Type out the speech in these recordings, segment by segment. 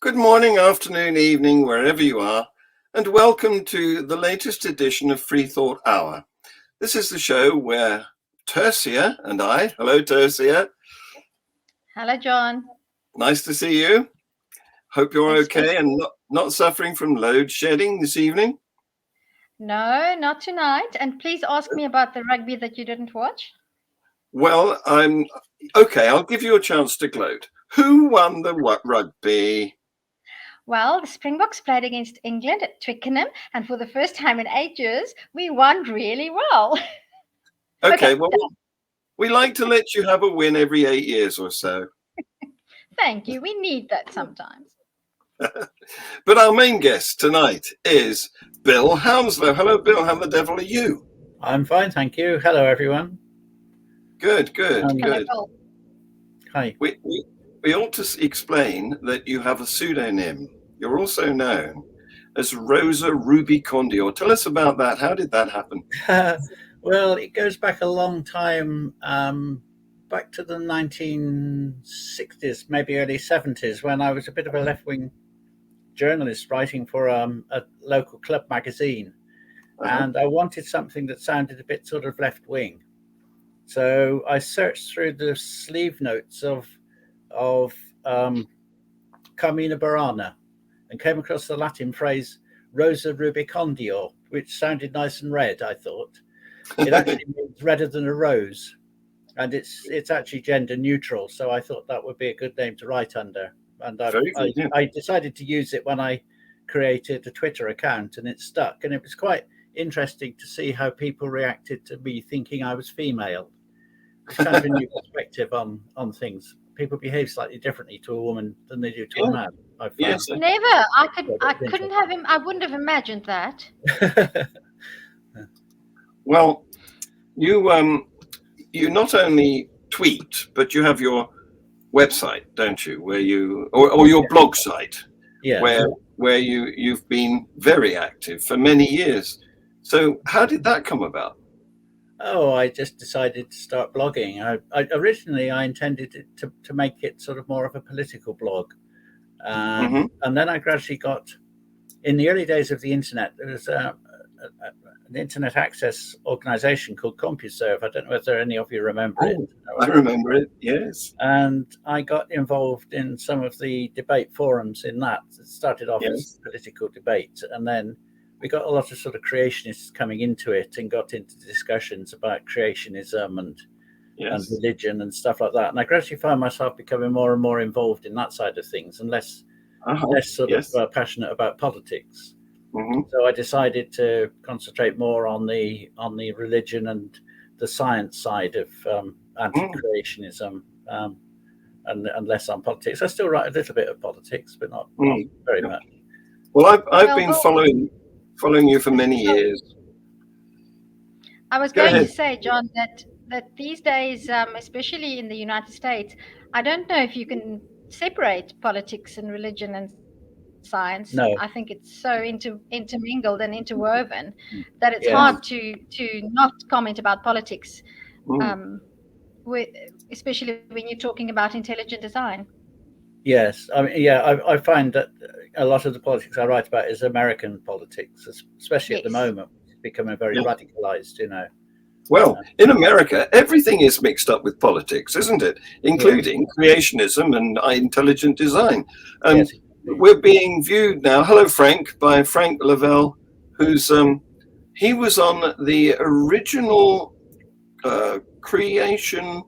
Good morning, afternoon, evening, wherever you are, and welcome to the latest edition of FreeThought Hour. This is the show where Tercia and I, hello Tercia. Hello, John. Nice to see you. Hope you're It's okay and not suffering from load shedding this evening. No, not tonight. And please ask me about the rugby that you didn't watch. Well, I'm okay. I'll give you a chance to gloat. Who won the rugby? Well, the Springboks played against England at Twickenham, and for the first time in 8 years, we won really well. Okay, well, we like to let you have a win every 8 years or so. Thank you. We need that sometimes. But our main guest tonight is Bill Hounslow. Hello, Bill. How the devil are you? I'm fine, thank you. Hello, everyone. Good. Hello, Good. Bill. Hi. We ought to explain that you have a pseudonym. You're also known as Rosa Rubicondior. Tell us about that. How did that happen? Well, it goes back a long time, back to the 1960s, maybe early 70s, when I was a bit of a left-wing journalist writing for a local club magazine. And I wanted something that sounded a bit sort of left-wing. So I searched through the sleeve notes of Carmina Burana and came across the Latin phrase Rosa Rubicondior, which sounded nice and red, I thought. It actually means redder than a rose, and it's actually gender neutral, so I thought that would be a good name to write under. And I decided to use it when I created a Twitter account, and it stuck. And it was quite interesting to see how people reacted to me thinking I was female. It's kind of a new perspective on things. People behave slightly differently to a woman than they do to a man. Yes. Never. I couldn't have him. I wouldn't have imagined that. Well, you not only tweet, but you have your website, don't you? Where you or your blog site, where you've been very active for many years. So how did that come about? Oh, I just decided to start blogging. I originally intended it to make it sort of more of a political blog, and then I gradually got. In the early days of the internet, there was an internet access organization called CompuServe. I don't know whether any of you remember it. I remember it, yes. And I got involved in some of the debate forums in that. It started off as political debate, and then we got a lot of sort of creationists coming into it and got into discussions about creationism and religion and stuff like that. And I gradually found myself becoming more and more involved in that side of things and less sort of passionate about politics. So I decided to concentrate more on the religion and the science side of anti-creationism and less on politics. I still write a little bit of politics, but not very much. Well, I've been following you for many years. I was going to say, John, that these days, especially in the United States, I don't know if you can separate politics and religion and science. No. I think it's so intermingled and interwoven that it's hard to not comment about politics, especially when you're talking about intelligent design. Yes, I mean, I find that a lot of the politics I write about is American politics, especially at the moment. It's becoming very radicalized, you know. Well, in America, everything is mixed up with politics, isn't it? Including creationism and intelligent design. And we're being viewed now, hello Frank, by Frank Lavelle, who's he was on the original creation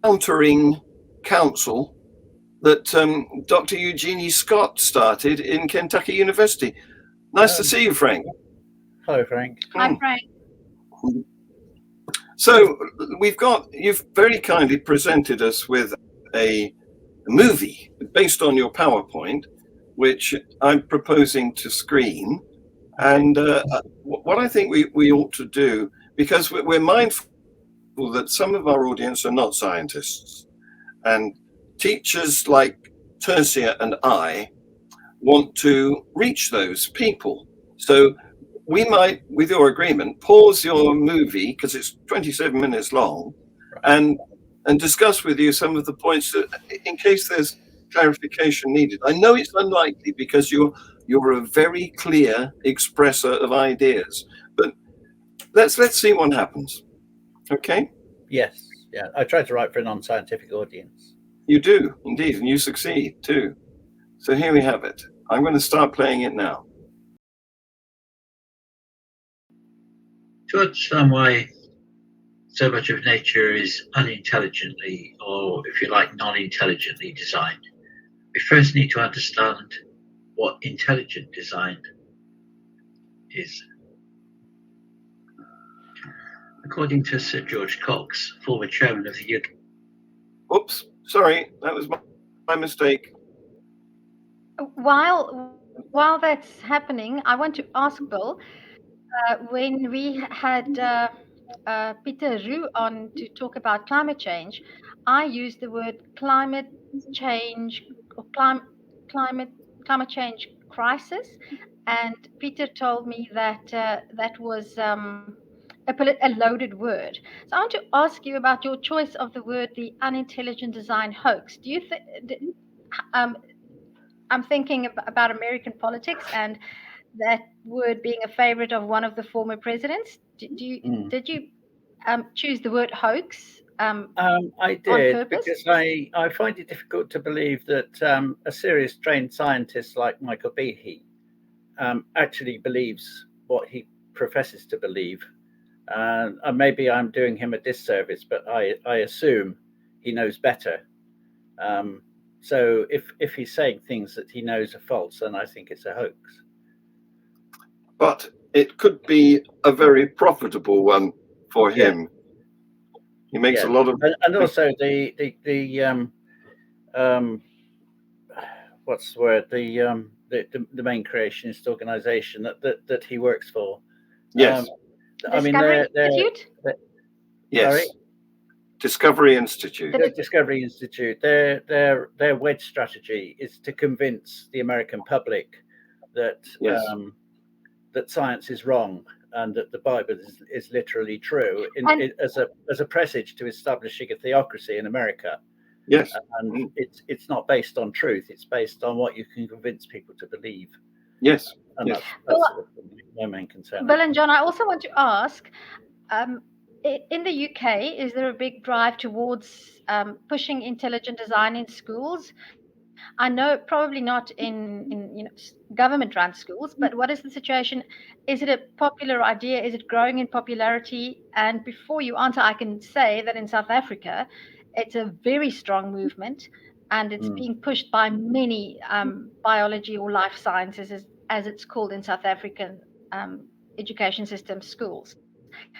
countering council that Dr. Eugenie Scott started in Kentucky University. Nice to see you, Frank. Hello, Frank. Hi, Frank. So you've very kindly presented us with a movie based on your PowerPoint, which I'm proposing to screen. And what I think we ought to do, because we're mindful that some of our audience are not scientists, and teachers like Tercia and I want to reach those people. So we might, with your agreement, pause your movie, because it's 27 minutes long, and discuss with you some of the points that, in case there's clarification needed. I know it's unlikely because you're a very clear expresser of ideas, but let's see what happens. Okay? Yes. Yeah. I try to write for a non-scientific audience. You do indeed, and you succeed too. So here we have it. I'm going to start playing it now. To understand why so much of nature is unintelligently, or if you like, non-intelligently designed, we first need to understand what intelligent design is. According to Sir George Cox, former chairman of the UK. Oops, sorry, that was my mistake. While that's happening, I want to ask Bill, when we had Peter Roux on to talk about climate change, I used the word climate change or climate change crisis, and Peter told me that that was a loaded word. So I want to ask you about your choice of the word, the unintelligent design hoax. Do you think? I'm thinking about American politics and that word being a favorite of one of the former presidents. Did you choose the word hoax? I did because I find it difficult to believe that a serious trained scientist like Michael Behe actually believes what he professes to believe. And maybe I'm doing him a disservice, but I assume he knows better. So if he's saying things that he knows are false, then I think it's a hoax. But it could be a very profitable one for him. He makes a lot of, and also the what's the word, the main creationist organization that he works for. Yes. Discovery Institute. Yes. Sorry? Discovery Institute. The Discovery Institute. Their wedge strategy is to convince the American public that that science is wrong and that the Bible is literally true, as a presage to establishing a theocracy in America. Yes, and it's not based on truth; it's based on what you can convince people to believe. Yes, and yes. that's sort of my main concern. Bill and John, I also want to ask. In the UK, is there a big drive towards pushing intelligent design in schools? I know probably not in government-run schools, but what is the situation? Is it a popular idea? Is it growing in popularity? And before you answer, I can say that in South Africa, it's a very strong movement, and it's being pushed by many biology or life sciences, as it's called in South African education system schools.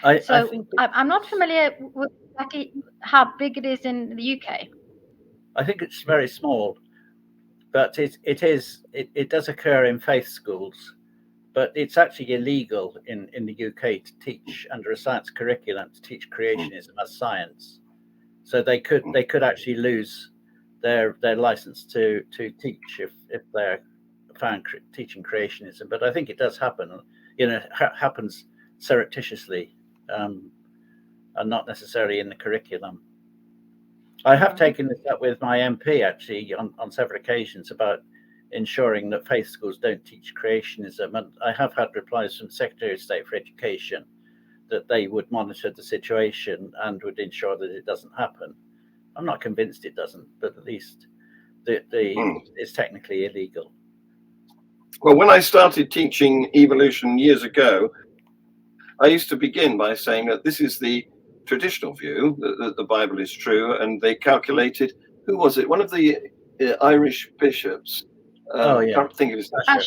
I'm not familiar with exactly how big it is in the UK. I think it's very small, but it does occur in faith schools, but it's actually illegal in the UK to teach under a science curriculum to teach creationism as science. So they could actually lose their license to teach if they're found teaching creationism. But I think it does happen. Happens surreptitiously, and not necessarily in the curriculum. I have taken this up with my MP actually on several occasions about ensuring that faith schools don't teach creationism, and I have had replies from the Secretary of State for Education that they would monitor the situation and would ensure that it doesn't happen. I'm not convinced it doesn't, but at least it's technically illegal. Well, when I started teaching evolution years ago, I used to begin by saying that this is the traditional view, that the Bible is true, and they calculated, who was it? One of the Irish bishops. Can't think of his name.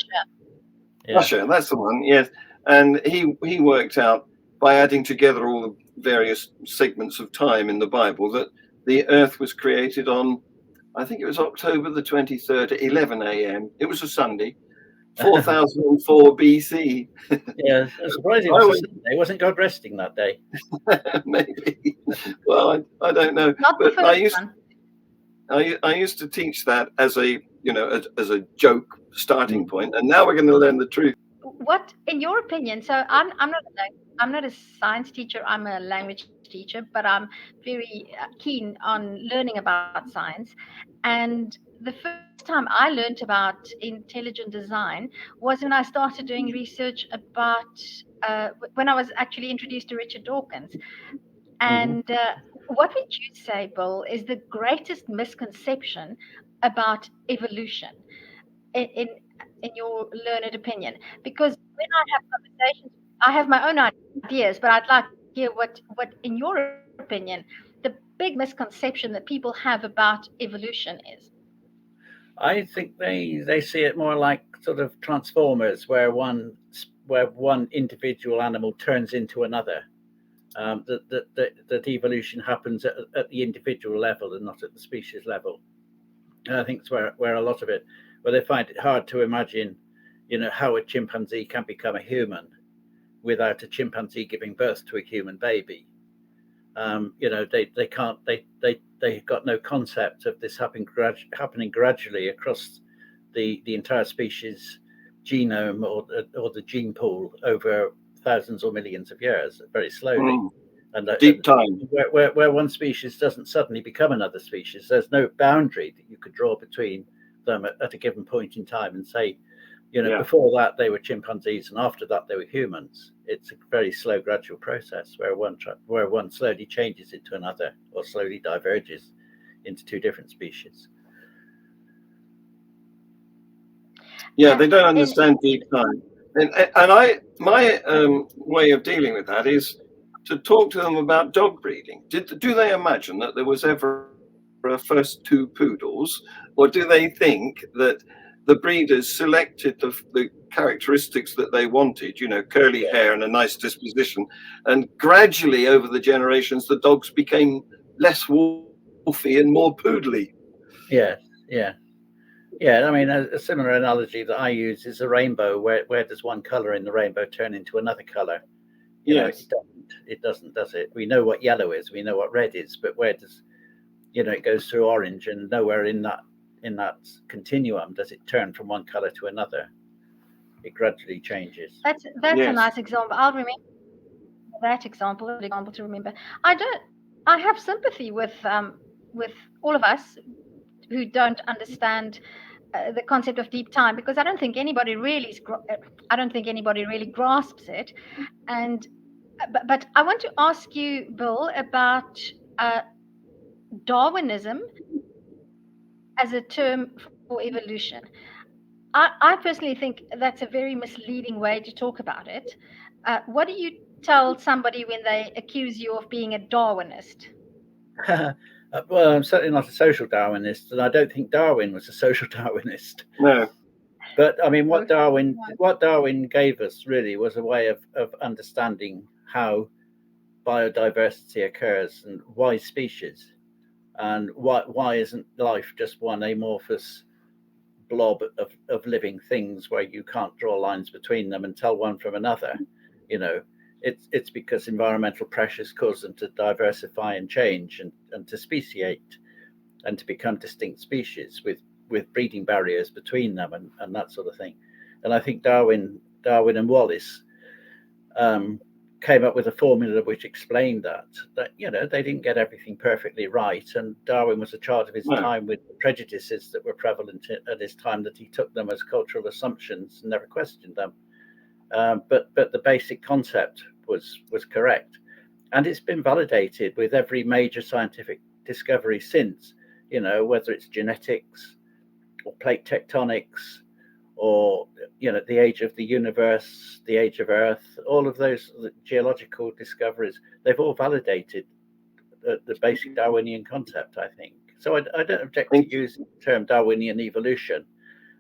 Usher, that's the one, yes. And he worked out by adding together all the various segments of time in the Bible that the earth was created on, I think it was October the 23rd at 11 a.m. It was a Sunday, 4004 BC. Yeah, surprising. It was a Sunday. Wasn't God resting that day? Maybe. Well, I don't know. Not but I used to teach that as a as a joke starting point, and now we're going to learn the truth. What, in your opinion? So I'm not a science teacher. I'm a language teacher, but I'm very keen on learning about science. And the first time I learned about intelligent design was when I started doing research about when I was actually introduced to Richard Dawkins. And what would you say, Bill, is the greatest misconception about evolution in your learned opinion? Because when I have conversations, I have my own ideas, but I'd like to hear what in your opinion, the big misconception that people have about evolution is. I think they see it more like sort of Transformers, where one individual animal turns into another. That evolution happens at the individual level and not at the species level. And I think it's where a lot of it, where they find it hard to imagine, how a chimpanzee can become a human without a chimpanzee giving birth to a human baby. They can't. They got no concept of this happening gradually across the entire species genome or the gene pool over thousands or millions of years, very slowly. And deep time, where one species doesn't suddenly become another species. There's no boundary that you could draw between them at a given point in time and say, before that they were chimpanzees and after that they were humans. It's a very slow, gradual process where one slowly changes into another or slowly diverges into two different species. Yeah, they don't understand deep time, and my way of dealing with that is to talk to them about dog breeding. Do they imagine that there was ever a first two poodles, or do they think that the breeders selected the characteristics that they wanted, curly hair and a nice disposition, and gradually over the generations the dogs became less wolfy and more poodly? Yeah, I mean, a similar analogy that I use is a rainbow. Where does one color in the rainbow turn into another color? Yes. It doesn't, does it? We know what yellow is, we know what red is, but where does, it goes through orange, and nowhere in that continuum does it turn from one color to another. It gradually changes. That's a nice example. I'll remember that example. A good example to remember. I have sympathy with all of us who don't understand the concept of deep time, because I don't think anybody really grasps it. And but I want to ask you, Bill, about Darwinism as a term for evolution. I personally think that's a very misleading way to talk about it. What do you tell somebody when they accuse you of being a Darwinist? Well, I'm certainly not a social Darwinist, and I don't think Darwin was a social Darwinist. No. But I mean, what Darwin gave us really was a way of understanding how biodiversity occurs and why species, and why isn't life just one amorphous blob of living things where you can't draw lines between them and tell one from another. It's because environmental pressures cause them to diversify and change and to speciate and to become distinct species with breeding barriers between them and that sort of thing. And I think Darwin and Wallace came up with a formula which explained that they didn't get everything perfectly right, and Darwin was a child of his time with the prejudices that were prevalent at his time, that he took them as cultural assumptions and never questioned them. But the basic concept was correct, and it's been validated with every major scientific discovery since, whether it's genetics or plate tectonics or the age of the universe, the age of Earth, all of those geological discoveries, they've all validated the basic Darwinian concept, I think. So I don't object to using the term Darwinian evolution,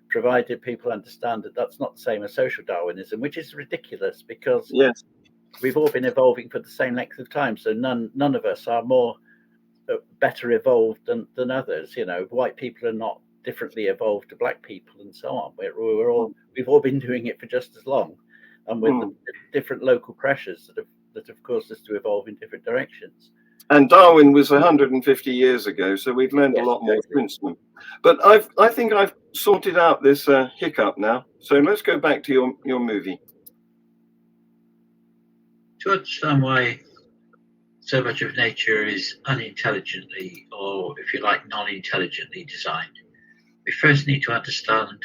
provided people understand that that's not the same as social Darwinism, which is ridiculous because we've all been evolving for the same length of time. So none of us are better evolved than others. White people are not differently evolved to black people and so on. We've all been doing it for just as long, and with the different local pressures that have caused us to evolve in different directions. And Darwin was 150 years ago, so we've learned a lot more since then. But I think I've sorted out this hiccup now. So let's go back to your movie. To understand why so much of nature is unintelligently, or if you like, non-intelligently designed, we first need to understand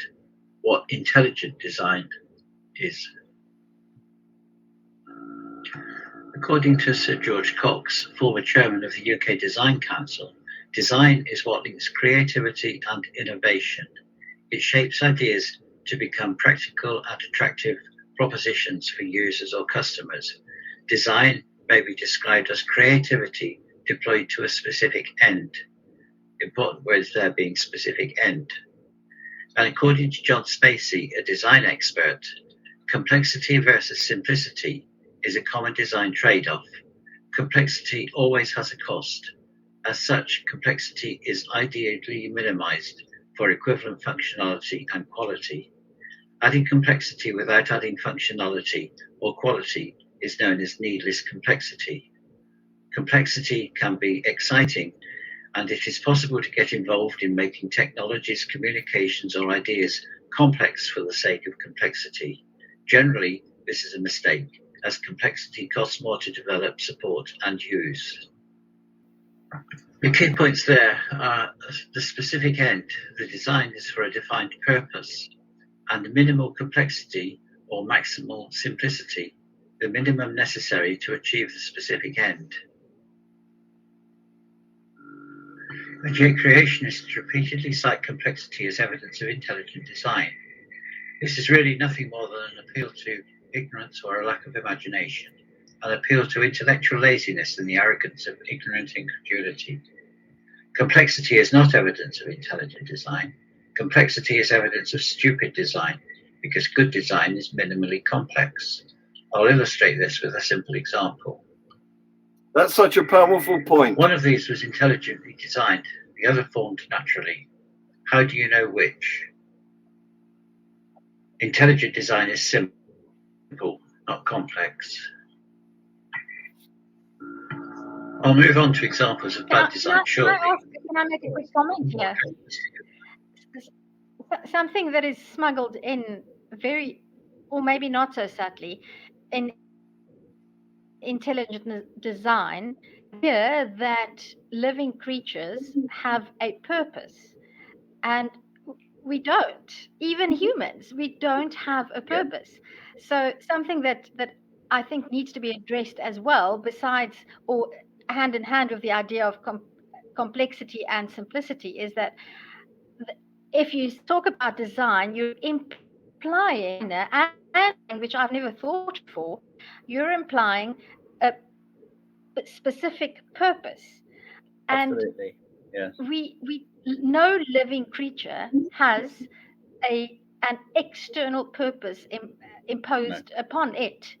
what intelligent design is. According to Sir George Cox, former chairman of the UK Design Council, design is what links creativity and innovation. It shapes ideas to become practical and attractive propositions for users or customers. Design may be described as creativity deployed to a specific end. Important words there being specific end. And according to John Spacey, a design expert, complexity versus simplicity is a common design trade-off. Complexity always has a cost. As such, complexity is ideally minimized for equivalent functionality and quality. Adding complexity without adding functionality or quality is known as needless complexity. Complexity can be exciting, and it is possible to get involved in making technologies, communications, or ideas complex for the sake of complexity. Generally, this is a mistake, as complexity costs more to develop, support, and use. The key points there are the specific end. The design is for a defined purpose, and minimal complexity or maximal simplicity, the minimum necessary to achieve the specific end. And yet creationists repeatedly cite complexity as evidence of intelligent design. This is really nothing more than an appeal to ignorance or a lack of imagination, an appeal to intellectual laziness and the arrogance of ignorant incredulity. Complexity is not evidence of intelligent design. Complexity is evidence of stupid design, because good design is minimally complex. I'll illustrate this with a simple example. That's such a powerful point. One of these was intelligently designed, the other formed naturally. How do you know which? Intelligent design is simple, not complex. I'll move on to examples of bad design shortly. Can I make a quick comment here? Something that is smuggled in very, or maybe not so subtly, in intelligent design, here that living creatures have a purpose, and we don't. Even humans, we don't have a purpose. So something that I think needs to be addressed as well, besides or hand in hand with the idea of complexity and simplicity, is that if you talk about design, you're implying, and which I've never thought before, you're implying a specific purpose. Absolutely. And we no living creature has an external purpose imposed upon it.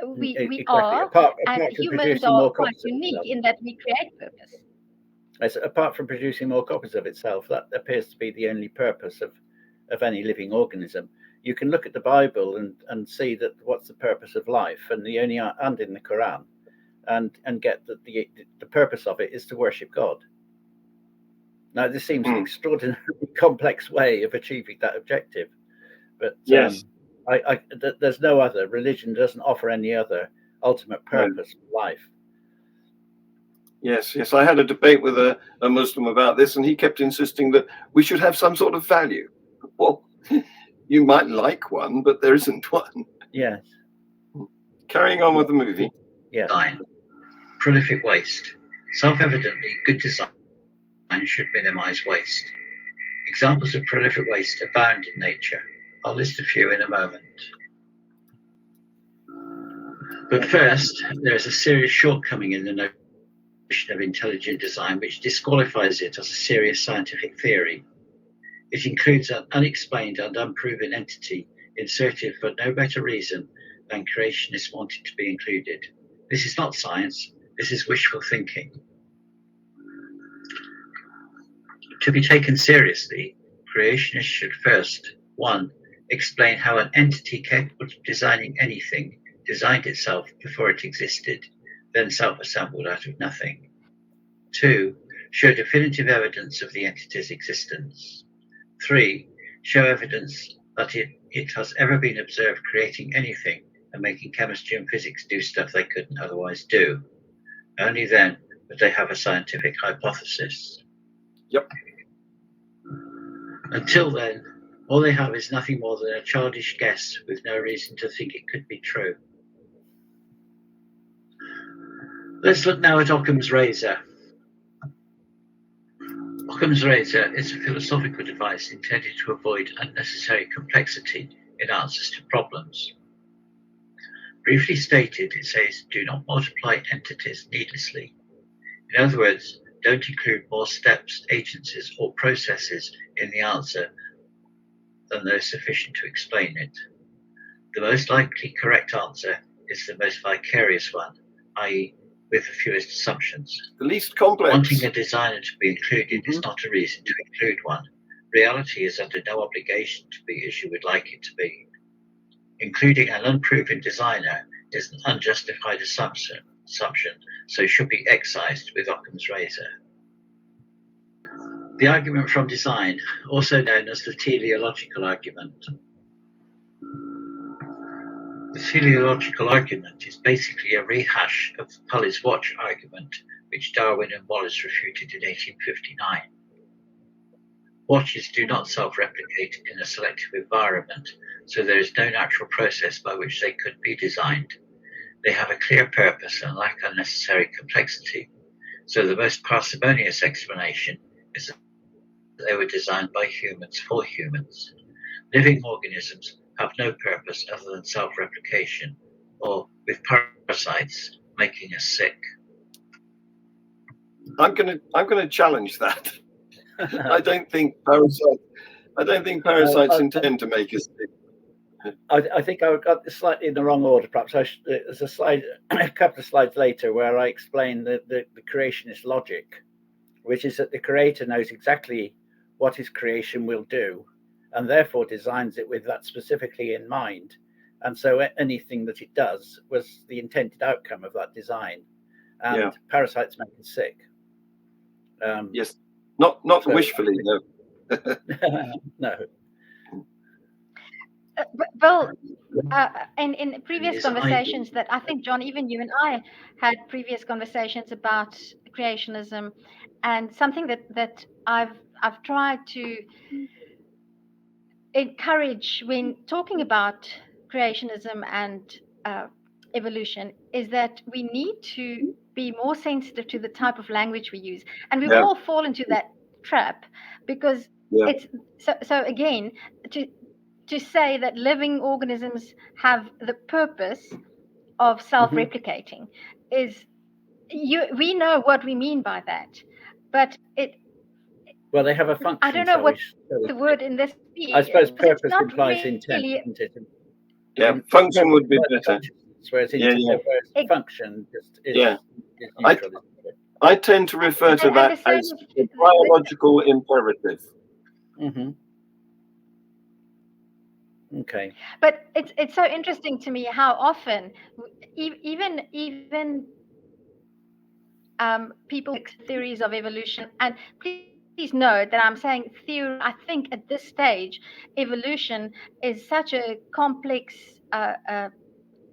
We Exactly. are, apart and from humans producing are more quite copies of unique itself. in that we create purpose. Apart from producing more copies of itself, that appears to be the only purpose of any living organism. You can look at the Bible and see that what's the purpose of life, and and in the Quran, and get that the purpose of it is to worship God. Now, this seems an extraordinarily complex way of achieving that objective, but yes, there's no other religion doesn't offer any other ultimate purpose for life. Yes. I had a debate with a Muslim about this, and he kept insisting that we should have some sort of value. Well, you might like one, but there isn't one. Yes. Carrying on with the movie. Yeah. Design. Prolific waste. Self-evidently, good design should minimize waste. Examples of prolific waste abound in nature. I'll list a few in a moment. But first, there is a serious shortcoming in the notion of intelligent design which disqualifies it as a serious scientific theory. It includes an unexplained and unproven entity inserted for no better reason than creationists wanted to be included. This is not science, this is wishful thinking. To be taken seriously, creationists should first, 1, explain how an entity capable of designing anything designed itself before it existed, then self-assembled out of nothing. 2, show definitive evidence of the entity's existence. 3, show evidence that it has ever been observed creating anything and making chemistry and physics do stuff they couldn't otherwise do. Only then would they have a scientific hypothesis. Yep. Until then, all they have is nothing more than a childish guess with no reason to think it could be true. Let's look now at Occam's razor. Occam's razor is a philosophical device intended to avoid unnecessary complexity in answers to problems. Briefly stated, it says do not multiply entities needlessly. In other words, don't include more steps, agencies, or processes in the answer than there is sufficient to explain it. The most likely correct answer is the most vicarious one, i.e., with the fewest assumptions. The least complex. Wanting a designer to be included is not a reason to include one. Reality is under no obligation to be as you would like it to be. Including an unproven designer is an unjustified assumption, so should be excised with Occam's razor. The argument from design, also known as the teleological argument. The teleological argument is basically a rehash of the Pulleys watch argument, which Darwin and Wallace refuted in 1859. Watches do not self-replicate in a selective environment, so there is no natural process by which they could be designed. They have a clear purpose and lack unnecessary complexity, so the most parsimonious explanation is that they were designed by humans for humans. Living organisms have no purpose other than self-replication, or with parasites making us sick. I'm gonna challenge that. I don't think parasites intend to make us sick. I think I got this slightly in the wrong order. Perhaps there's a slide, a couple of slides later, where I explain the creationist logic, which is that the creator knows exactly what his creation will do, and therefore designs it with that specifically in mind. And so anything that it does was the intended outcome of that design. And parasites make us sick. Yes, not so, wishfully, no. No. Bill, in previous conversations that I think, John, even you and I had previous conversations about creationism, and something that I've tried to encourage when talking about creationism and evolution is that we need to be more sensitive to the type of language we use, and we all fall into that trap because it's so again to say that living organisms have the purpose of self-replicating is we know what we mean by that, but well, they have a function. I don't know what the word in this be. I suppose purpose implies intent. Yeah, function would be better. Whereas function just is neutral. I tend to refer to that as a biological imperative. Okay. But it's so interesting to me how often even people make theories of evolution, and please note that I'm saying theory. I think at this stage, evolution is such a complex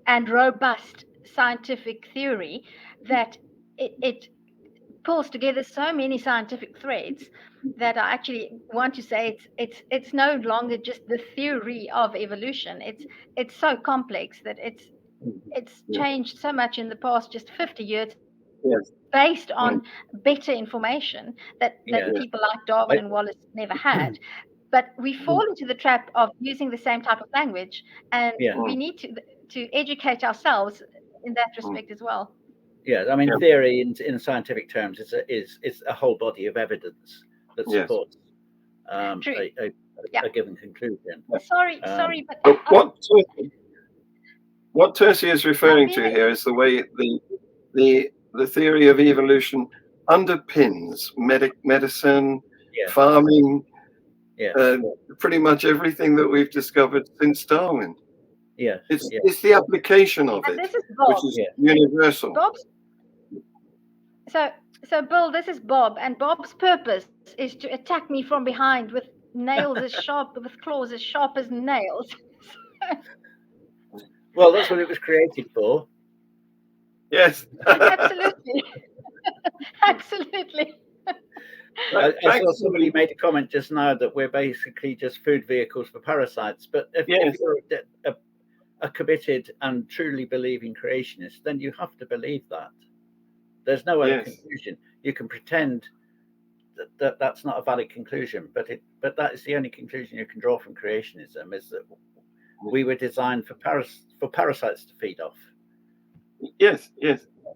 and robust scientific theory that it pulls together so many scientific threads that I actually want to say it's no longer just the theory of evolution. It's so complex that it's changed so much in the past just 50 years. Based on better information that people like Darwin and Wallace never had. But we fall into the trap of using the same type of language, and we need to educate ourselves in that respect as well. Yeah, I mean, theory in scientific terms is a whole body of evidence that supports a given conclusion. Sorry, but what Tercy is referring to here is the way the theory of evolution underpins medicine, farming, pretty much everything that we've discovered since Darwin. It's the application of it, this is Bob. Which is universal. So Bill, this is Bob, and Bob's purpose is to attack me from behind with nails as sharp, with claws as sharp as nails. Well, that's what it was created for. Yes. Absolutely. Absolutely. I saw somebody made a comment just now that we're basically just food vehicles for parasites. But if you're a committed and truly believing creationist, then you have to believe that. There's no other conclusion. You can pretend that that's not a valid conclusion, but that is the only conclusion you can draw from creationism, is that we were designed for parasites to feed off. Yes.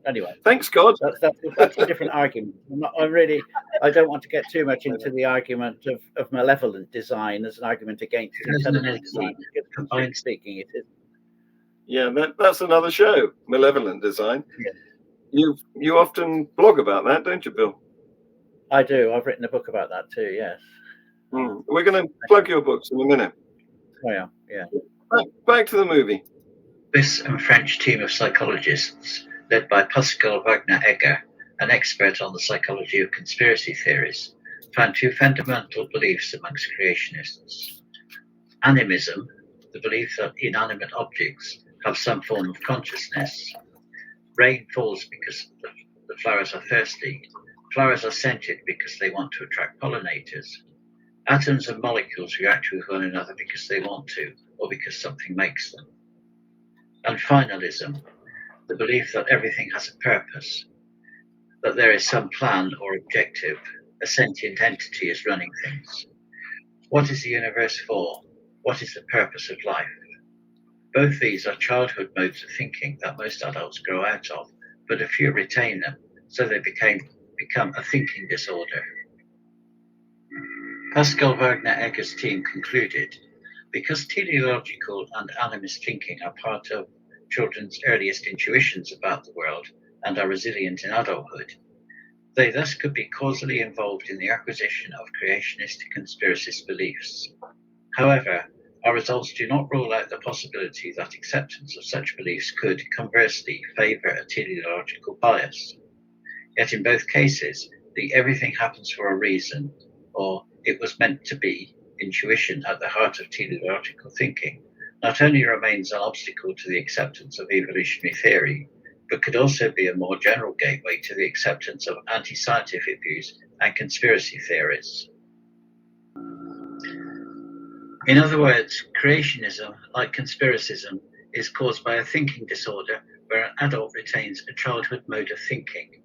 Anyway, thanks God. That's a different argument. I don't want to get too much into the argument of malevolent design as an argument against intelligent design. Because speaking, it is. Yeah, that's another show, malevolent design. Yeah. You often blog about that, don't you, Bill? I do. I've written a book about that too. Yes. We're going to plug your books in a minute. Oh yeah. Back to the movie. Swiss and French team of psychologists, led by Pascal Wagner-Egger, an expert on the psychology of conspiracy theories, found two fundamental beliefs amongst creationists. Animism, the belief that inanimate objects have some form of consciousness. Rain falls because the flowers are thirsty. Flowers are scented because they want to attract pollinators. Atoms and molecules react with one another because they want to, or because something makes them. And finalism, the belief that everything has a purpose, that there is some plan or objective, a sentient entity is running things. What is the universe for? What is the purpose of life? Both these are childhood modes of thinking that most adults grow out of, but a few retain them, so they become a thinking disorder. Pascal Wagner-Egger's team concluded, because teleological and animist thinking are part of children's earliest intuitions about the world and are resilient in adulthood, they thus could be causally involved in the acquisition of creationist conspiracist beliefs. However, our results do not rule out the possibility that acceptance of such beliefs could, conversely, favour a teleological bias. Yet in both cases, the everything happens for a reason, or it was meant to be, intuition at the heart of teleological thinking, not only remains an obstacle to the acceptance of evolutionary theory, but could also be a more general gateway to the acceptance of anti-scientific views and conspiracy theories. In other words, creationism, like conspiracism, is caused by a thinking disorder where an adult retains a childhood mode of thinking.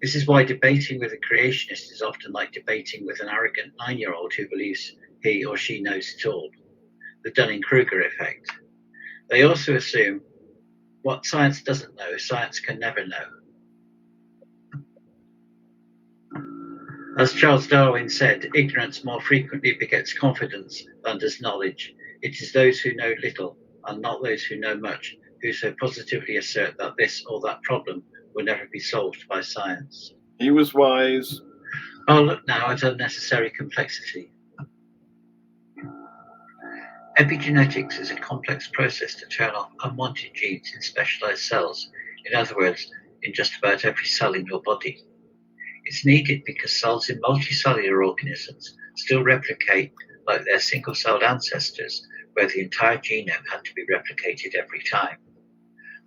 This is why debating with a creationist is often like debating with an arrogant 9-year-old who believes he or she knows it all, the Dunning-Kruger effect. They also assume what science doesn't know, science can never know. As Charles Darwin said, ignorance more frequently begets confidence than does knowledge. It is those who know little, and not those who know much, who so positively assert that this or that problem will never be solved by science. He was wise. Oh, look now at unnecessary complexity. Epigenetics is a complex process to turn off unwanted genes in specialized cells, in other words, in just about every cell in your body. It's needed because cells in multicellular organisms still replicate like their single-celled ancestors, where the entire genome had to be replicated every time.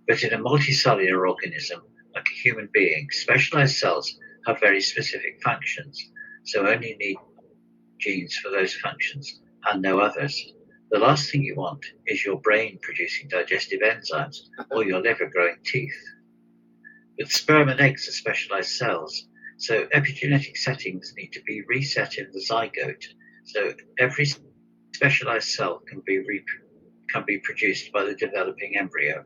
But in a multicellular organism, like a human being, specialized cells have very specific functions, so only need genes for those functions and no others. The last thing you want is your brain producing digestive enzymes or your liver growing teeth. But sperm and eggs are specialized cells, so epigenetic settings need to be reset in the zygote, so every specialized cell can be produced by the developing embryo.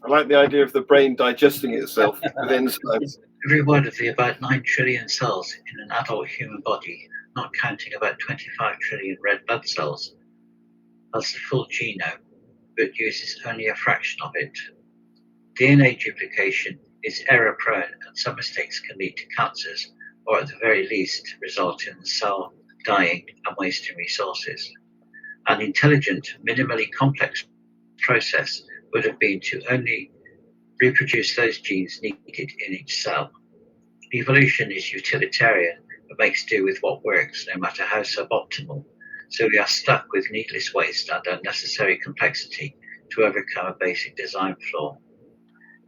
I like the idea of the brain digesting itself with enzymes. Every one of the about 9 trillion cells in an adult human body, not counting about 25 trillion red blood cells, has the full genome, but uses only a fraction of it. DNA duplication is error-prone, and some mistakes can lead to cancers, or at the very least result in the cell dying and wasting resources. An intelligent, minimally complex process would have been to only reproduce those genes needed in each cell. Evolution is utilitarian, but makes do with what works, no matter how suboptimal, so we are stuck with needless waste and unnecessary complexity to overcome a basic design flaw.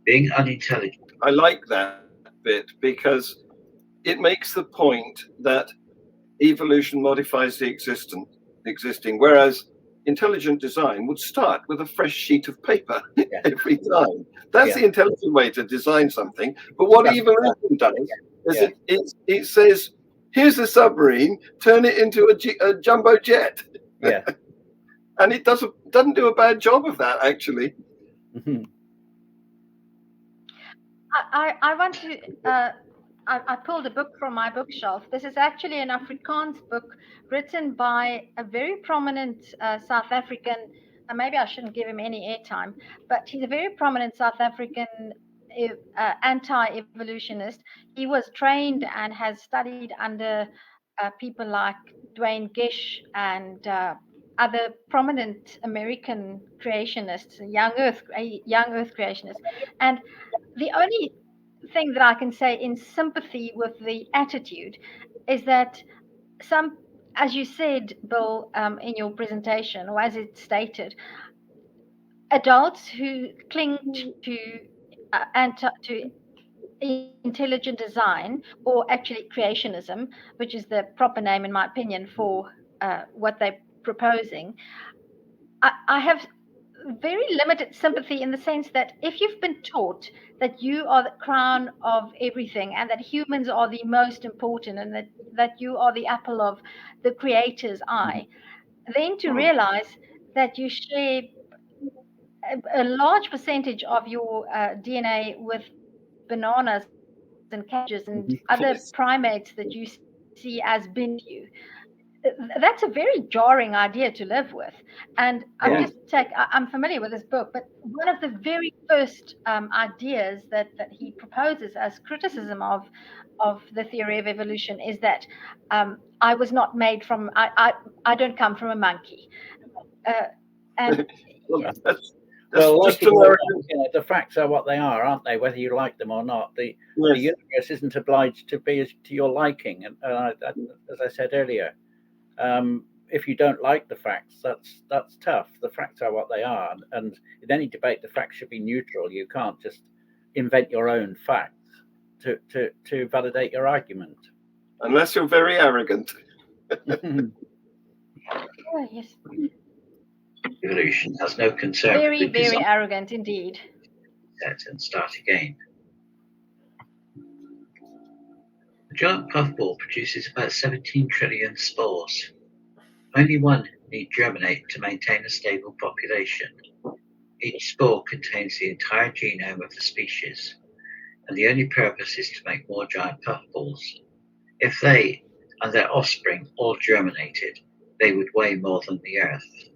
Being unintelligent. I like that bit because it makes the point that evolution modifies the existing, whereas intelligent design would start with a fresh sheet of paper every time. That's the intelligent way to design something. But what evolution does is it says, here's a submarine, turn it into a jumbo jet. Yeah. And it doesn't do a bad job of that, actually. Mm-hmm. I want to. I pulled a book from my bookshelf. This is actually an Afrikaans book written by a very prominent South African. Maybe I shouldn't give him any airtime, but he's a very prominent South African anti-evolutionist. He was trained and has studied under people like Dwayne Gish and other prominent American creationists, young Earth creationists, and the only thing that I can say in sympathy with the attitude is that some, as you said, Bill, in your presentation, or as it stated, adults who cling to intelligent design, or actually creationism, which is the proper name, in my opinion, for what they're proposing, I have very limited sympathy in the sense that if you've been taught that you are the crown of everything and that humans are the most important and that you are the apple of the creator's eye, then to realize that you share a large percentage of your DNA with bananas and cabbages and other primates that you see as beneath you. That's a very jarring idea to live with. And I'm familiar with this book, but one of the very first ideas that he proposes as criticism of the theory of evolution is that I was not made from, I don't come from a monkey. And the facts are what they are, aren't they? Whether you like them or not, the universe isn't obliged to be to your liking. And as I said earlier, if you don't like the facts, that's tough. The facts are what they are, and in any debate, the facts should be neutral. You can't just invent your own facts to validate your argument, unless you're very arrogant. Oh, yes. Evolution has no concern. Very, very arrogant indeed. Set and start again. A giant puffball produces about 17 trillion spores. Only one need germinate to maintain a stable population. Each spore contains the entire genome of the species, and the only purpose is to make more giant puffballs. If they and their offspring all germinated, they would weigh more than the Earth.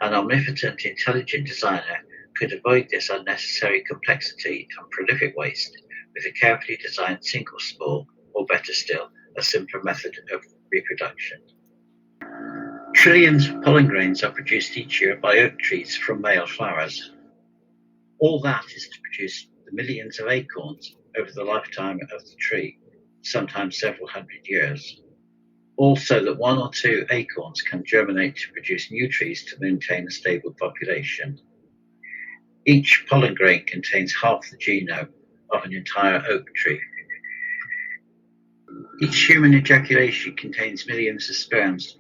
An omnipotent, intelligent designer could avoid this unnecessary complexity and prolific waste with a carefully designed single spore, or better still, a simpler method of reproduction. Trillions of pollen grains are produced each year by oak trees from male flowers. All that is to produce the millions of acorns over the lifetime of the tree, sometimes several hundred years. Also, that one or two acorns can germinate to produce new trees to maintain a stable population. Each pollen grain contains half the genome of an entire oak tree. Each human ejaculation contains millions of sperms,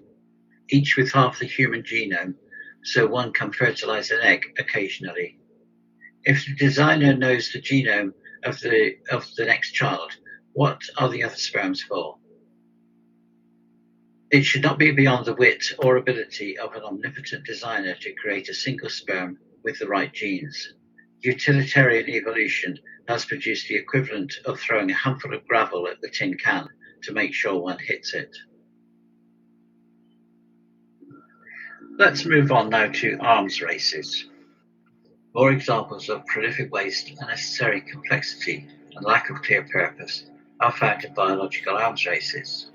each with half the human genome, so one can fertilize an egg occasionally. If the designer knows the genome of the next child, what are the other sperms for? It should not be beyond the wit or ability of an omnipotent designer to create a single sperm with the right genes. Utilitarian evolution has produced the equivalent of throwing a handful of gravel at the tin can to make sure one hits it. Let's move on now to arms races. More examples of prolific waste, unnecessary complexity, and lack of clear purpose are found in biological arms races.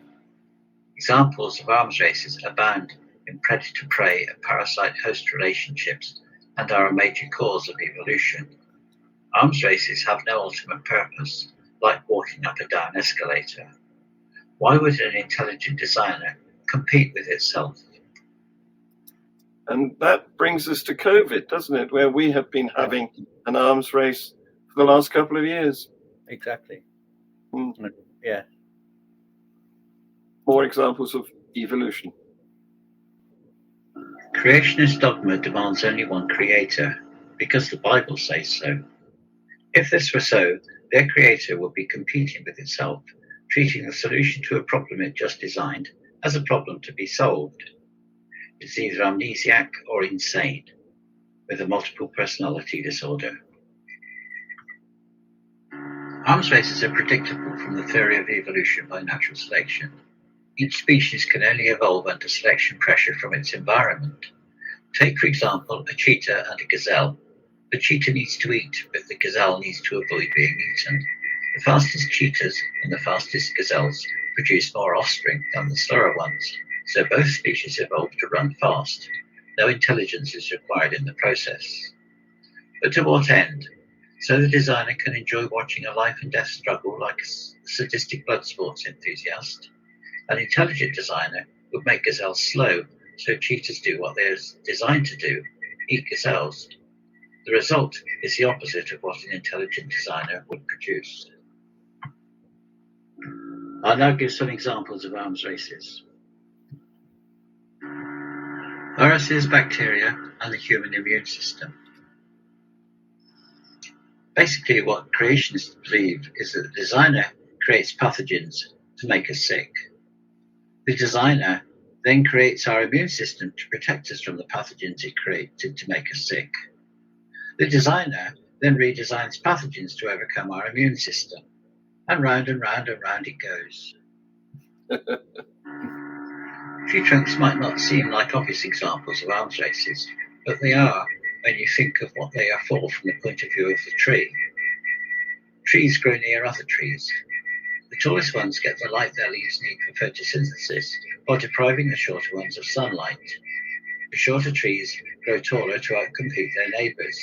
Examples of arms races abound in predator-prey and parasite-host relationships and are a major cause of evolution. Arms races have no ultimate purpose, like walking up and down an escalator. Why would an intelligent designer compete with itself? And that brings us to COVID, doesn't it? Where we have been having an arms race for the last couple of years. Exactly. Yeah. More examples of evolution. Creationist dogma demands only one creator, because the Bible says so. If this were so, their creator would be competing with itself, treating the solution to a problem it just designed as a problem to be solved. It's either amnesiac or insane, with a multiple personality disorder. Arms races are predictable from the theory of evolution by natural selection. Each species can only evolve under selection pressure from its environment. Take, for example, a cheetah and a gazelle. The cheetah needs to eat, but the gazelle needs to avoid being eaten. The fastest cheetahs and the fastest gazelles produce more offspring than the slower ones, so both species evolved to run fast. No intelligence is required in the process. But to what end? So the designer can enjoy watching a life and death struggle like a sadistic blood sports enthusiast. An intelligent designer would make gazelles slow, so cheetahs do what they're designed to do, eat gazelles. The result is the opposite of what an intelligent designer would produce. I'll now give some examples of arms races. Viruses, bacteria, and the human immune system. Basically, what creationists believe is that the designer creates pathogens to make us sick. The designer then creates our immune system to protect us from the pathogens it created to make us sick. The designer then redesigns pathogens to overcome our immune system, and round and round and round it goes. Tree trunks might not seem like obvious examples of arms races, but they are when you think of what they are for from the point of view of the tree. Trees grow near other trees. The tallest ones get the light their leaves need for photosynthesis, while depriving the shorter ones of sunlight. The shorter trees grow taller to outcompete their neighbours.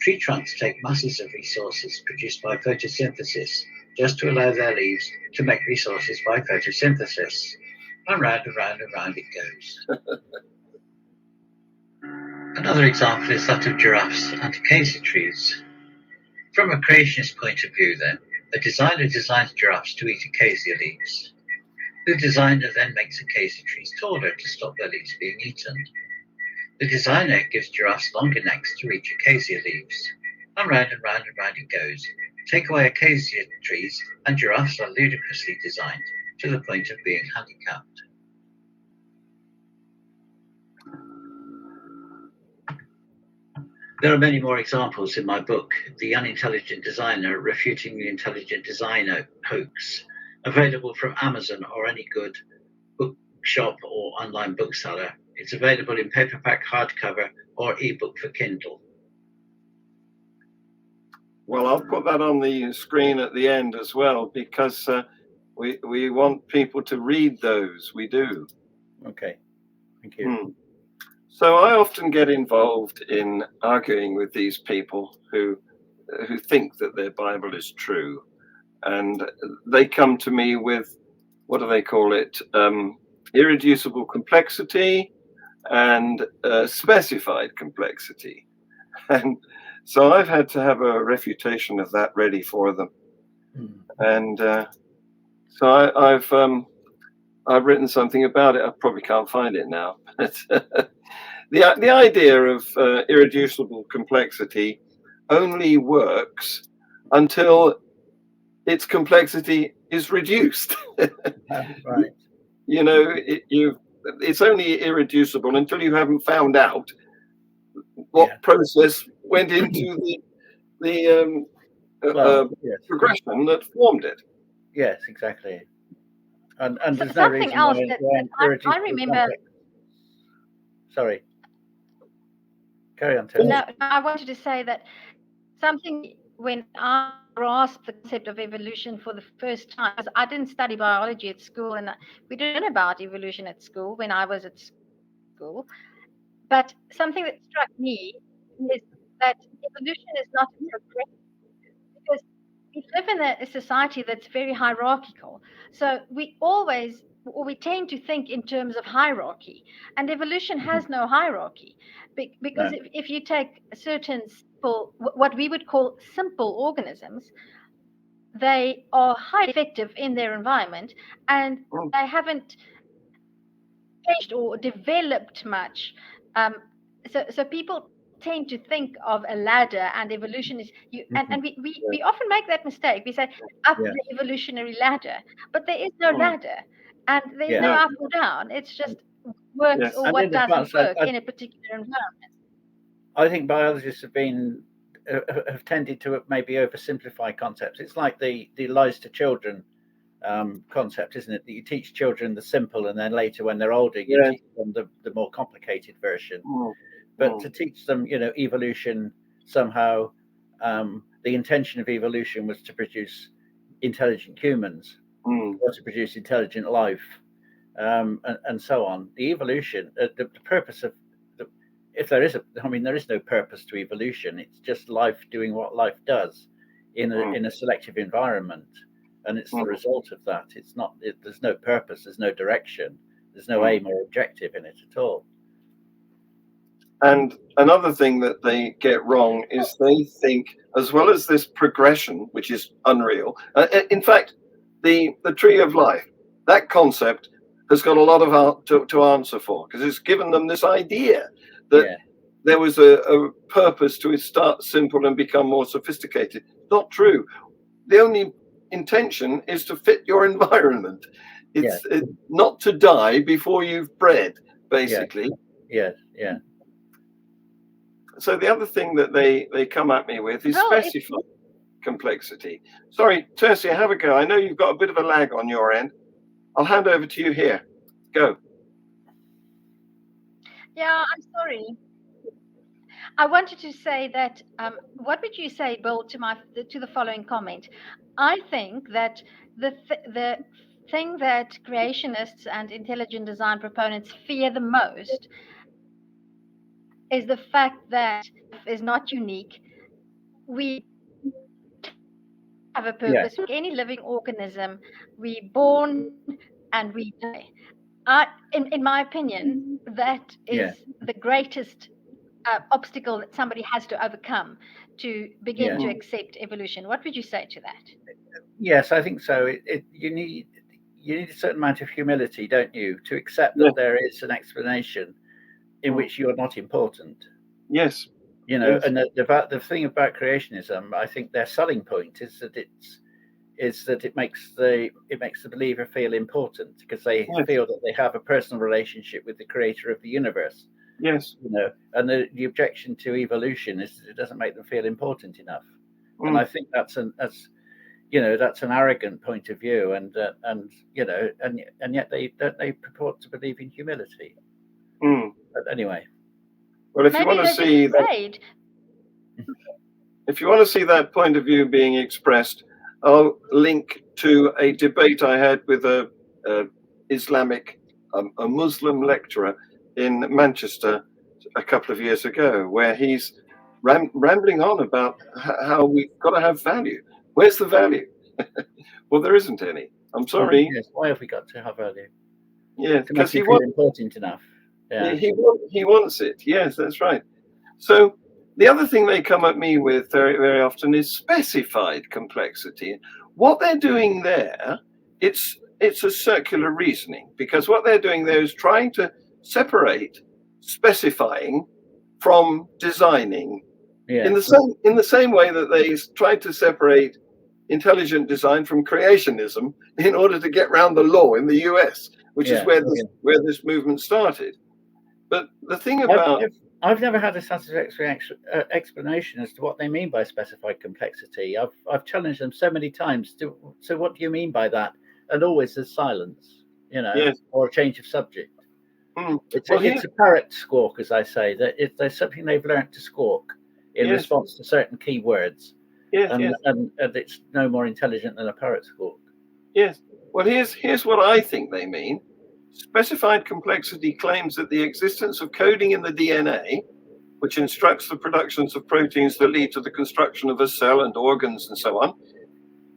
Tree trunks take masses of resources produced by photosynthesis just to allow their leaves to make resources by photosynthesis. And round and round and round it goes. Another example is that of giraffes and acacia trees. From a creationist point of view, then, a designer designs giraffes to eat acacia leaves. The designer then makes acacia trees taller to stop their leaves being eaten. The designer gives giraffes longer necks to reach acacia leaves. And round and round and round it goes. Take away acacia trees, and giraffes are ludicrously designed to the point of being handicapped. There are many more examples in my book, The Unintelligent Designer, Refuting the Intelligent Designer Hoax, available from Amazon or any good bookshop or online bookseller. It's available in paperback, hardcover, or ebook for Kindle. Well, I'll put that on the screen at the end as well, because we want people to read those. We do. Okay, thank you. So I often get involved in arguing with these people who think that their Bible is true, and they come to me with, what do they call it, irreducible complexity and specified complexity. And so I've had to have a refutation of that ready for them. And so I've written something about it. I probably can't find it now. But the idea of irreducible complexity only works until its complexity is reduced. Right. You know, it's only irreducible until you haven't found out what process went into the progression that formed it. Yes, exactly. And there's no something reason else why that I remember. Sorry. Carry on, Tony. No, I wanted to say that something when I grasped the concept of evolution for the first time, because I didn't study biology at school, and we didn't learn about evolution at school when I was at school. But something that struck me is that evolution is not a progression, because we live in a society that's very hierarchical. So we tend to think in terms of hierarchy, and evolution has no hierarchy. Because if you take certain simple, what we would call simple organisms, they are highly effective in their environment, and they haven't changed or developed much. So people tend to think of a ladder, and evolution is and we often make that mistake. We say up the evolutionary ladder, but there is no ladder, and there's no up or down. It's just works or what doesn't work in a particular environment. I think biologists have tended to maybe oversimplify concepts. It's like the lies to children concept, isn't it? That you teach children the simple, and then later when they're older, you teach them the more complicated version. But to teach them, evolution somehow, the intention of evolution was to produce intelligent humans, or to produce intelligent life, and so on. The evolution, the purpose of if there is there is no purpose to evolution. It's just life doing what life does in a selective environment, and it's the result of that. It's not. There's no purpose. There's no direction. There's no aim or objective in it at all. And another thing that they get wrong is they think, as well as this progression, which is unreal. In fact, the tree of life, that concept has got a lot of to answer for, because it's given them this idea that there was a purpose to start simple and become more sophisticated. Not true. The only intention is to fit your environment. It's not to die before you've bred, basically. Yeah. So the other thing that they come at me with is specified complexity. Sorry, Tercia, have a go. I know you've got a bit of a lag on your end. I'll hand over to you here. Go. Yeah, I'm sorry. I wanted to say that, what would you say, Bill, to the following comment? I think that the thing that creationists and intelligent design proponents fear the most is the fact that is not unique. We have a purpose. Like any living organism, we're born and we die. In my opinion, that is the greatest obstacle that somebody has to overcome to begin to accept evolution. What would you say to that? Yes, I think so. You need a certain amount of humility, don't you, to accept that there is an explanation in which you are not important. Yes. And the thing about creationism, I think their selling point is that it makes the believer feel important, because they feel that they have a personal relationship with the creator of the universe. Yes. And the objection to evolution is that it doesn't make them feel important enough. And I think that's an arrogant point of view, and yet they purport to believe in humility. But anyway. Well, if you want to see that point of view being expressed, I'll link to a debate I had with a Muslim lecturer in Manchester a couple of years ago, where he's rambling on about how we've got to have value. Where's the value? Well, there isn't any. I'm sorry. Yes. Why have we got to have value? Yeah, because he wants important enough. Yeah. He wants it. Yes, that's right. So the other thing they come at me with very, very often is specified complexity. What they're doing there, it's a circular reasoning, because what they're doing there is trying to separate specifying from designing. In the same way that they tried to separate intelligent design from creationism in order to get around the law in the US, which is where this movement started. But the thing about I've never had a satisfactory explanation as to what they mean by specified complexity. I've challenged them so many times. So what do you mean by that? And always there's silence, or a change of subject. It's a parrot squawk, as I say. That there's something they've learned to squawk in response to certain key words. And it's no more intelligent than a parrot squawk. Yes. Well, here's what I think they mean. Specified complexity claims that the existence of coding in the DNA, which instructs the productions of proteins that lead to the construction of a cell and organs and so on,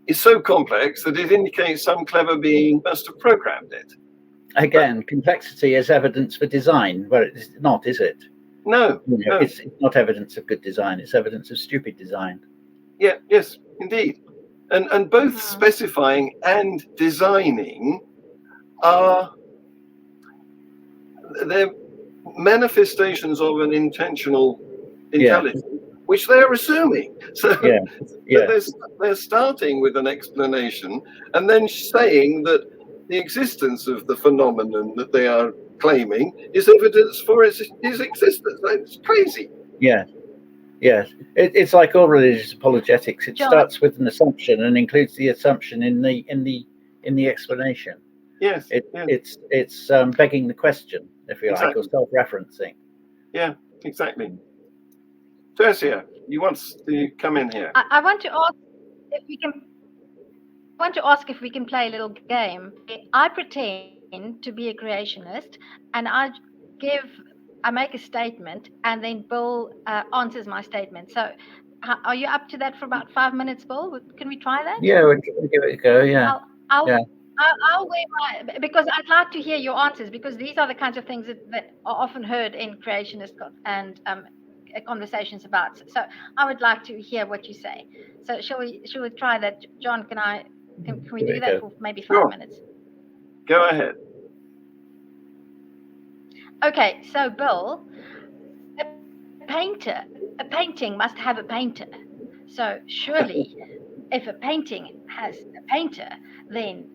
is so complex that it indicates some clever being must have programmed it. Again, complexity is evidence for design, but it's not, is it? No. It's not evidence of good design. It's evidence of stupid design. Yeah. Yes, indeed. And both specifying and designing are they're manifestations of an intentional intelligence, which they're assuming. So they're starting with an explanation and then saying that the existence of the phenomenon that they are claiming is evidence for his existence. It's crazy. Yes. It's like all religious apologetics. It starts with an assumption and includes the assumption in the explanation. Yes. It's begging the question, if you like, or self-referencing. Yeah, exactly. Tercia, you want to come in here? I want to ask if we can play a little game. I pretend to be a creationist, and I make a statement, and then Bill answers my statement. So, are you up to that for about 5 minutes, Bill? Can we try that? Yeah, we'll give it a go. Yeah. I'll wear because I'd like to hear your answers, because these are the kinds of things that are often heard in creationist and conversations about. So I would like to hear what you say. So shall we try that? John, can we do that for maybe 5 minutes? Go ahead. Okay, so Bill, a painting must have a painter. So surely, if a painting has a painter, then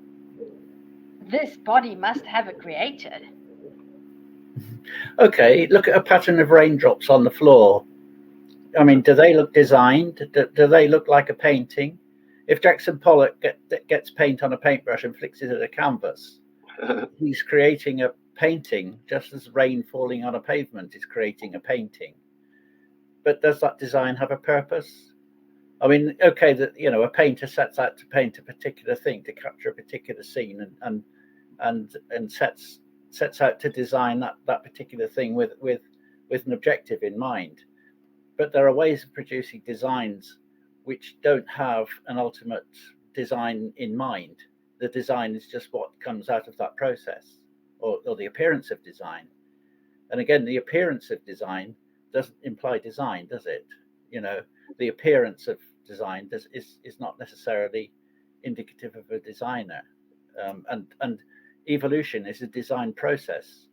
this body must have a creator. Okay, look at a pattern of raindrops on the floor. I mean, do they look designed? Do they look like a painting? If Jackson Pollock gets paint on a paintbrush and flicks it at a canvas, he's creating a painting, just as rain falling on a pavement is creating a painting. But does that design have a purpose? I mean, okay, that a painter sets out to paint a particular thing, to capture a particular scene, and sets out to design that particular thing with an objective in mind. But there are ways of producing designs which don't have an ultimate design in mind. The design is just what comes out of that process, or the appearance of design. And again, the appearance of design doesn't imply design, does it? The appearance of design is not necessarily indicative of a designer. And evolution is a design process.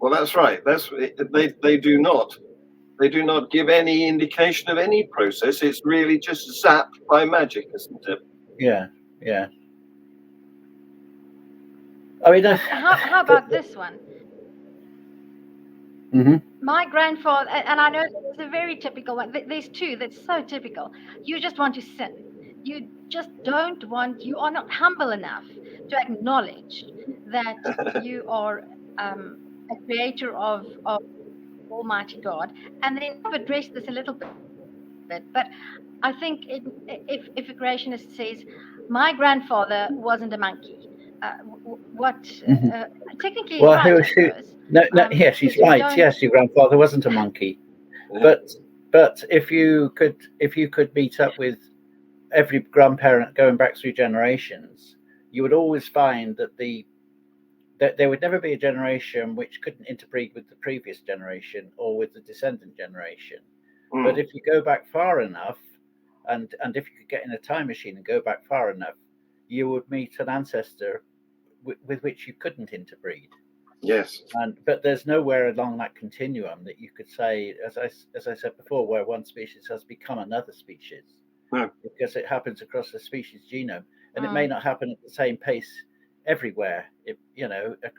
Well, that's right. They do not give any indication of any process. It's really just zapped by magic, isn't it? Yeah. I mean, how about this one? Mm-hmm. My grandfather, and I know it's a very typical one. There's two that's so typical. You just want to sin. You just don't want. You are not humble enough to acknowledge that you are a creator of Almighty God. And then I've addressed this a little bit, but I think if a creationist says, "My grandfather wasn't a monkey," technically well, right, yes, he's right. Yes, your grandfather wasn't a monkey. But if you could meet up with every grandparent going back through generations, you would always find that there would never be a generation which couldn't interbreed with the previous generation or with the descendant generation. But if you go back far enough, and if you could get in a time machine and go back far enough, you would meet an ancestor with which you couldn't interbreed. Yes. But there's nowhere along that continuum that you could say, as I said before, where one species has become another species. No. Because it happens across the species genome, and it may not happen at the same pace everywhere,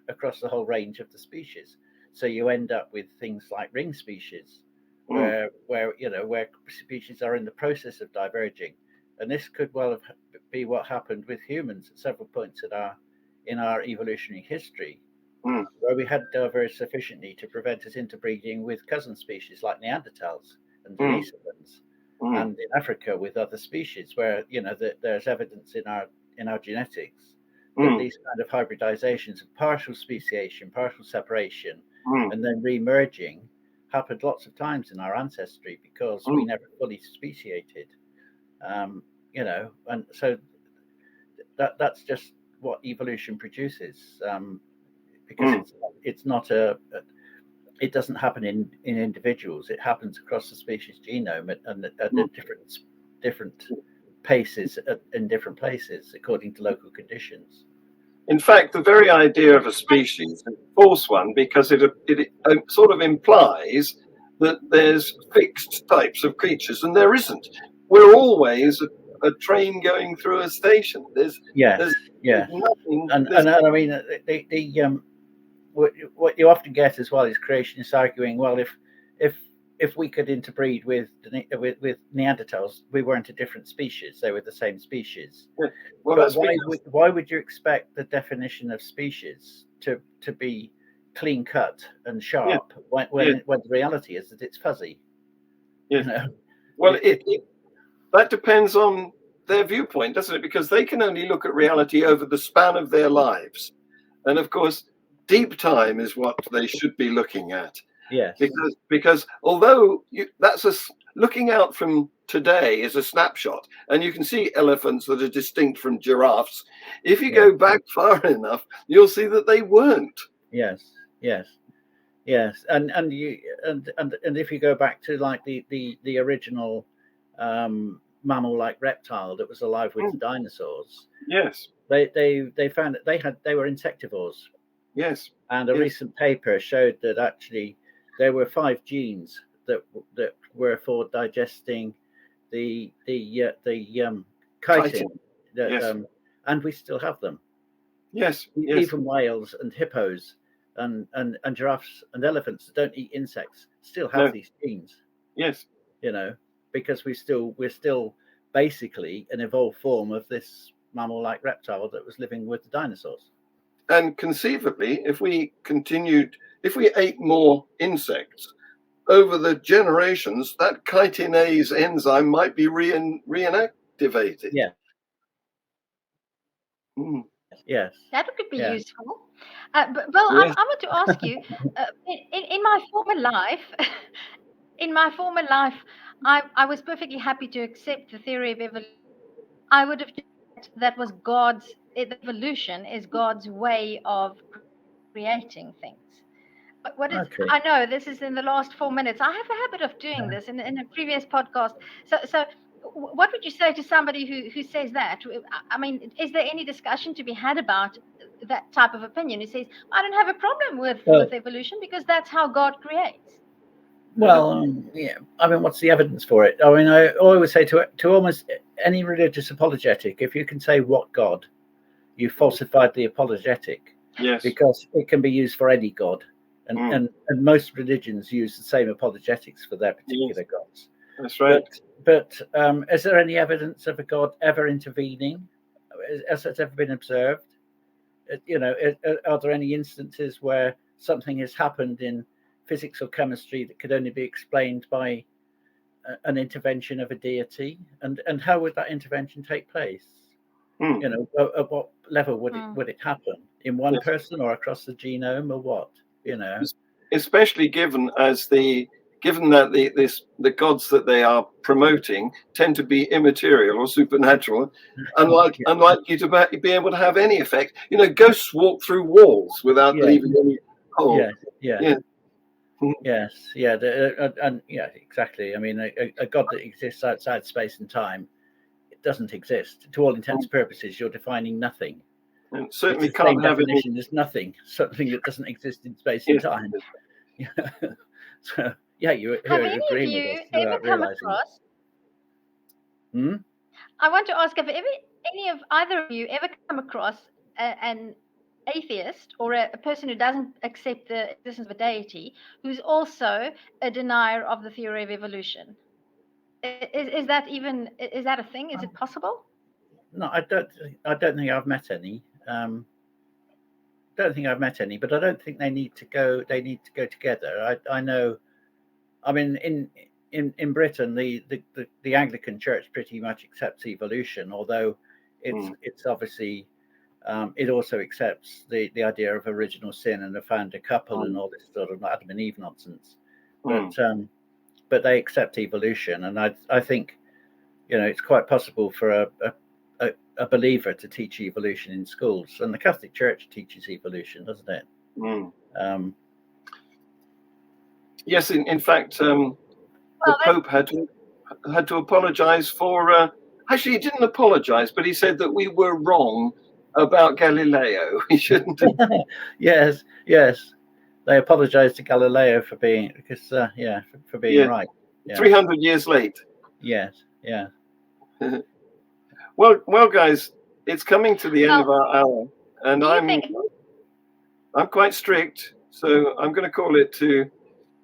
across the whole range of the species. So you end up with things like ring species, where species are in the process of diverging, and this could well be what happened with humans at several points in our evolutionary history, where we had diverged sufficiently to prevent us interbreeding with cousin species like Neanderthals and Denisovans, and in Africa with other species, where there's evidence in our genetics that these kind of hybridizations of partial speciation, partial separation, and then re-merging happened lots of times in our ancestry because we never fully speciated. And so that's just what evolution produces, because it's not it doesn't happen in individuals. It happens across the species genome and at different paces in different places according to local conditions. In fact, the very idea of a species is a false one, because it sort of implies that there's fixed types of creatures, and there isn't. We're always a train going through a station. There's nothing. And I mean, what you often get as well is creationists arguing, well, if we could interbreed with Neanderthals, we weren't a different species; they were the same species. Yeah. Well, but why would you expect the definition of species to be clean cut and sharp when the reality is that it's fuzzy? Yeah. You know? Well, that depends on their viewpoint, doesn't it? Because they can only look at reality over the span of their lives, and of course, deep time is what they should be looking at. Yes. Because although looking out from today is a snapshot, and you can see elephants that are distinct from giraffes. If you go back far enough, you'll see that they weren't. Yes. And if you go back to like the original mammal-like reptile that was alive with the dinosaurs. Yes. They found that they were insectivores. Yes. And a recent paper showed that actually there were 5 genes that were for digesting the chitin. And we still have them. Yes. Even whales and hippos and giraffes and elephants that don't eat insects still have these genes. Yes. You know, because we're still basically an evolved form of this mammal-like reptile that was living with the dinosaurs. And conceivably, if we ate more insects over the generations, that chitinase enzyme might be reinactivated. Yeah. Yes. That could be useful. But Bill, I want to ask you, in my former life, I was perfectly happy to accept the theory of evolution. I would have that was evolution is God's way of creating things. But I know this is in the last 4 minutes. I have a habit of doing this in a previous podcast. So what would you say to somebody who says that? I mean, is there any discussion to be had about that type of opinion who says, I don't have a problem with evolution because that's how God creates? Well, I mean, what's the evidence for it? I mean, I always say to almost any religious apologetic, if you can say what God, you falsified the apologetic. Yes. Because it can be used for any God. And most religions use the same apologetics for their particular gods. That's right. But is there any evidence of a God ever intervening? Has it ever been observed? You know, are there any instances where something has happened in physics or chemistry that could only be explained by an intervention of a deity? And how would that intervention take place? You know, at what level would it happen? In one person or across the genome or what? You know, especially given that the gods that they are promoting tend to be immaterial or supernatural, unlike you to be able to have any effect. You know, ghosts walk through walls without leaving any hole. Yes, exactly. I mean, a god that exists outside space and time, it doesn't exist. To all intents and purposes, you're defining nothing. And certainly can't have definition. There's nothing, something that doesn't exist in space and time. So you're agreeing with us without realizing. I want to ask, have either of you ever come across an atheist or a person who doesn't accept the existence of a deity who's also a denier of the theory of evolution? Is that a thing? Is it possible? No, I don't think I've met any. But I don't think they need to go together. I know. I mean, in Britain, the Anglican Church pretty much accepts evolution, although it's obviously it also accepts the idea of original sin and a founder couple and all this sort of Adam and Eve nonsense. But they accept evolution, and I think, you know, it's quite possible for a believer to teach evolution in schools, and the Catholic Church teaches evolution, doesn't it? Yes, in fact, the Pope had had to apologize for. Actually, he didn't apologize, but he said that we were wrong about Galileo. He shouldn't have. Yes. They apologized to Galileo for being for being right. Yeah. 300 years late. Yes. Yeah. Well, guys, it's coming to the end of our hour, and I'm quite strict, so I'm going to call it to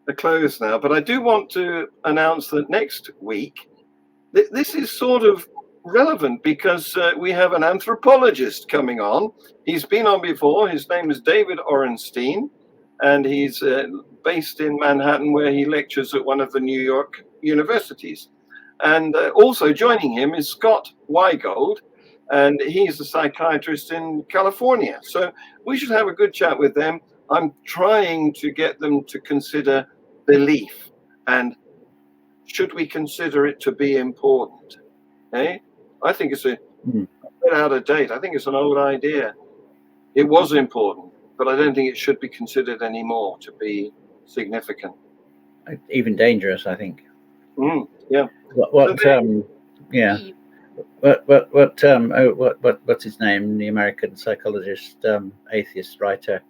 a close now. But I do want to announce that next week, this is sort of relevant because we have an anthropologist coming on. He's been on before. His name is David Orenstein, and he's based in Manhattan, where he lectures at one of the New York universities. And also joining him is Scott Weigold, and he's a psychiatrist in California. So we should have a good chat with them. I'm trying to get them to consider belief, and should we consider it to be important? I think it's a bit out of date. I think it's an old idea. It was important, but I don't think it should be considered anymore to be significant. Even dangerous, I think. Yeah. What's his name? The American psychologist, atheist writer,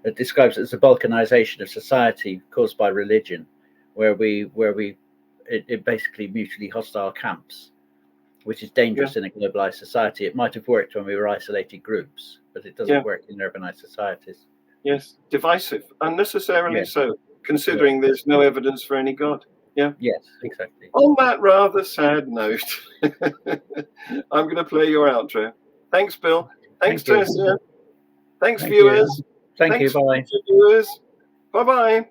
that describes it as a balkanization of society caused by religion, where it basically mutually hostile camps, which is dangerous in a globalized society. It might have worked when we were isolated groups, but it doesn't work in urbanized societies. Yes, divisive, unnecessarily so, considering there's no evidence for any God. Yeah. Yes, exactly. On that rather sad note, I'm going to play your outro. Thanks, Bill. Thanks, Teresa. Thanks, viewers. Thank you. Bye. Viewers. Bye-bye.